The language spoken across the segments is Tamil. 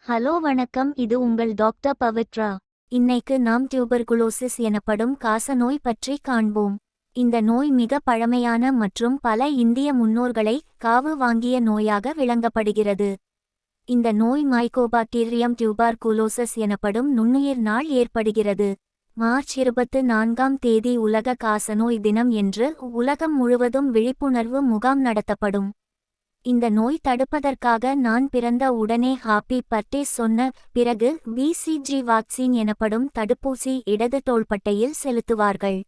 ஹலோ வணக்கம், இது உங்கள் டாக்டர் பவித்ரா. இன்னைக்கு நாம் டியூபர்குலோசிஸ் எனப்படும் காசநோய் பற்றி காண்போம். இந்த நோய் மிக பழமையான மற்றும் பல இந்திய முன்னோர்களை காவு வாங்கிய நோயாக விளங்கப்படுகிறது. இந்த நோய் மைக்கோபாக்டீரியம் டியூபர்குலோசிஸ் எனப்படும் நுண்ணுயிர்னால் ஏற்படுகிறது. மார்ச் 24ஆம் தேதி உலக காசநோய் தினம் என்று உலகம் முழுவதும் விழிப்புணர்வு முகாம் நடத்தப்படும். இந்த நோய் தடுப்பதற்காக நான் பிறந்த உடனே ஹாப்பி பர்த்டே சொன்ன பிறகு பிசிஜி வாக்சின் எனப்படும் தடுப்பூசி இடது தோள்பட்டையில் செலுத்துவார்கள்.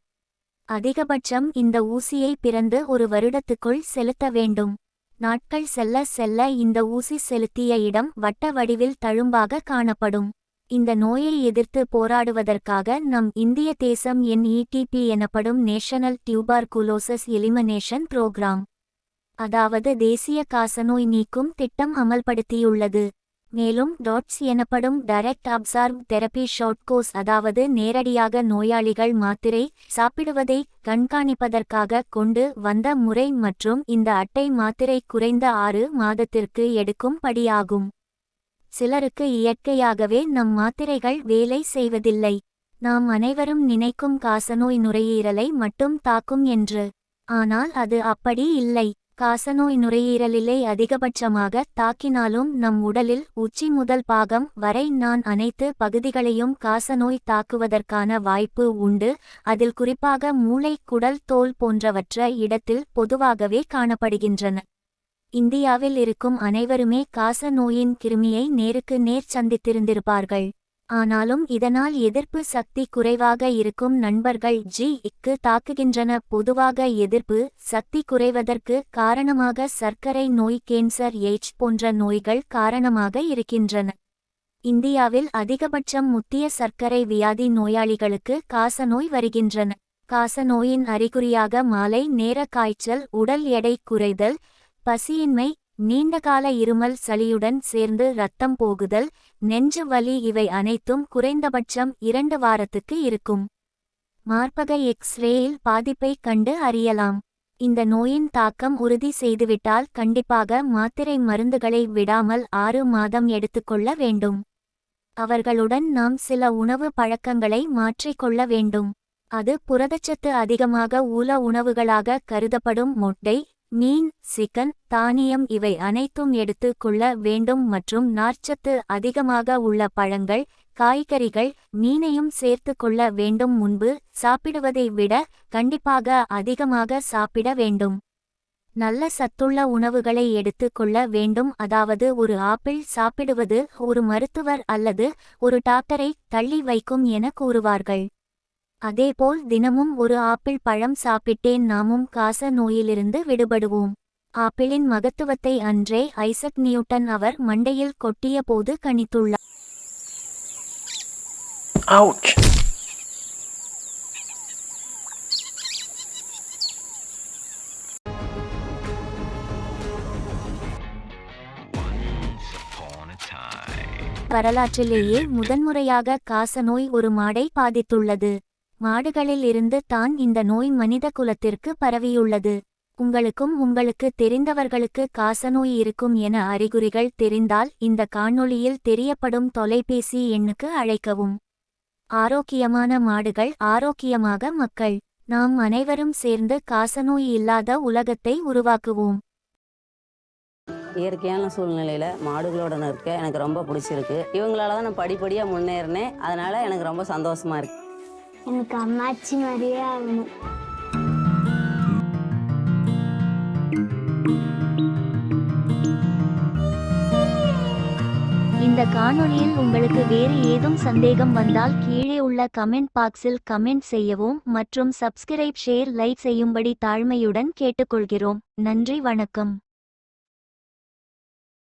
அதிகபட்சம் இந்த ஊசியை பிறந்து ஒரு வருடத்துக்குள் செலுத்த வேண்டும். நாட்கள் செல்ல செல்ல இந்த ஊசி செலுத்திய இடம் வட்ட வடிவில் தழும்பாக காணப்படும். இந்த நோயை எதிர்த்து போராடுவதற்காக நம் இந்திய தேசம் NETP எனப்படும் நேஷனல் டியூபர்குலோசிஸ் எலிமினேஷன் புரோகிராம், அதாவது தேசிய காசநோய் நீக்கும் திட்டம் அமல்படுத்தியுள்ளது. மேலும் டாட்ஸ் எனப்படும் direct absorb therapy short course, அதாவது நேரடியாக நோயாளிகள் மாத்திரை சாப்பிடுவதை கண்காணிப்பதற்காக கொண்டு வந்த முறை மற்றும் இந்த அட்டை மாத்திரை குறைந்த 6 மாதத்திற்கு எடுக்கும் படியாகும். சிலருக்கு இயற்கையாகவே நம் மாத்திரைகள் வேலை செய்வதில்லை. நாம் அனைவரும் நினைக்கும் காசநோய் நுரையீரலை மட்டும் தாக்கும் என்று. ஆனால் அது அப்படி இல்லை. காசநோய் நுரையீரலிலே அதிகபட்சமாக தாக்கினாலும் நம் உடலில் உச்சி முதல் பாகம் வரை நான் அனைத்து பகுதிகளையும் காசநோய் தாக்குவதற்கான வாய்ப்பு உண்டு. அதில் குறிப்பாக மூளை, குடல், தோல் போன்றவற்ற இடத்தில் பொதுவாகவே காணப்படுகின்றன. இந்தியாவில் இருக்கும் அனைவருமே காச நோயின் கிருமியை நேருக்கு நேர் சந்தித்திருந்திருப்பார்கள். ஆனாலும் இதனால் எதிர்ப்பு சக்தி குறைவாக இருக்கும் நண்பர்கள் க்கு தாக்குகின்றன. பொதுவாக எதிர்ப்பு சக்தி குறைவதற்கு காரணமாக சர்க்கரை நோய், கேன்சர், எய்ட்ஸ் போன்ற நோய்கள் காரணமாக இருக்கின்றன. இந்தியாவில் அதிகபட்சம் முத்திய சர்க்கரை வியாதி நோயாளிகளுக்கு காசநோய் வருகின்றன. காசநோயின் அறிகுறியாக மாலை நேர காய்ச்சல், உடல் எடை குறைதல், பசியின்மை, நீண்டகால இருமல், சளியுடன் சேர்ந்து இரத்தம் போகுதல், நெஞ்சு வலி இவை அனைத்தும் குறைந்தபட்சம் 2 வாரத்துக்கு இருக்கும். மார்பக எக்ஸ்ரேயில் பாதிப்பை கண்டு அறியலாம். இந்த நோயின் தாக்கம் உறுதி செய்துவிட்டால் கண்டிப்பாக மாத்திரை மருந்துகளை விடாமல் 6 மாதம் எடுத்துக்கொள்ள வேண்டும். அவர்களுடன் நாம் சில உணவு பழக்கங்களை மாற்றிக்கொள்ள வேண்டும். அது புரதச்சத்து அதிகமாக உள்ள உணவுகளாக கருதப்படும் முட்டை, மீன், சிக்கன், தானியம் இவை அனைத்தும் எடுத்து கொள்ள வேண்டும் மற்றும் நார்ச்சத்து அதிகமாக உள்ள பழங்கள், காய்கறிகள், மீனையும் சேர்த்து கொள்ள வேண்டும். முன்பு சாப்பிடுவதை விட கண்டிப்பாக அதிகமாக சாப்பிட வேண்டும். நல்ல சத்துள்ள உணவுகளை எடுத்து கொள்ள வேண்டும். அதாவது ஒரு ஆப்பிள் சாப்பிடுவது ஒரு மருத்துவர் அல்லது ஒரு டாக்டரை தள்ளி வைக்கும் என கூறுவார்கள். அதேபோல் தினமும் ஒரு ஆப்பிள் பழம் சாப்பிட்டேன் நாமும் காச நோயிலிருந்து விடுபடுவோம். ஆப்பிளின் மகத்துவத்தை அன்றே ஐசக் நியூட்டன் அவர் மண்டையில் கொட்டிய போது கணித்துள்ளார். வரலாற்றிலேயே முதன்முறையாக காசநோய் ஒரு மாடை பாதித்துள்ளது. மாடுகளில் இருந்து தான் இந்த நோய் மனித குலத்திற்கு பரவியுள்ளது. உங்களுக்கும் உங்களுக்கு தெரிந்தவர்களுக்கு காசநோய் இருக்கும் என அறிகுறிகள் தெரிந்தால் இந்த காணொளியில் தெரியப்படும் தொலைபேசி எண்ணுக்கு அழைக்கவும். ஆரோக்கியமான மாடுகள், ஆரோக்கியமாக மக்கள். நாம் அனைவரும் சேர்ந்து காசநோய் இல்லாத உலகத்தை உருவாக்குவோம். இயற்கையான சூழ்நிலையில் மாடுகளோட இருக்க எனக்கு ரொம்ப பிடிச்சிருக்கு. இவங்களால தான் நான் படிப்படியாக முன்னேறினேன். அதனால் எனக்கு ரொம்ப சந்தோஷமாக இருக்குது. எனக்கு அம்மாச்சி மாதிரியே ஆகணும். இந்த காணொளியில் உங்களுக்கு வேறு ஏதும் சந்தேகம் வந்தால் கீழே உள்ள கமெண்ட் பாக்ஸில் கமெண்ட் செய்யவும் மற்றும் சப்ஸ்கிரைப், ஷேர், லைக் செய்யும்படி தாழ்மையுடன் கேட்டுக்கொள்கிறோம். நன்றி, வணக்கம்.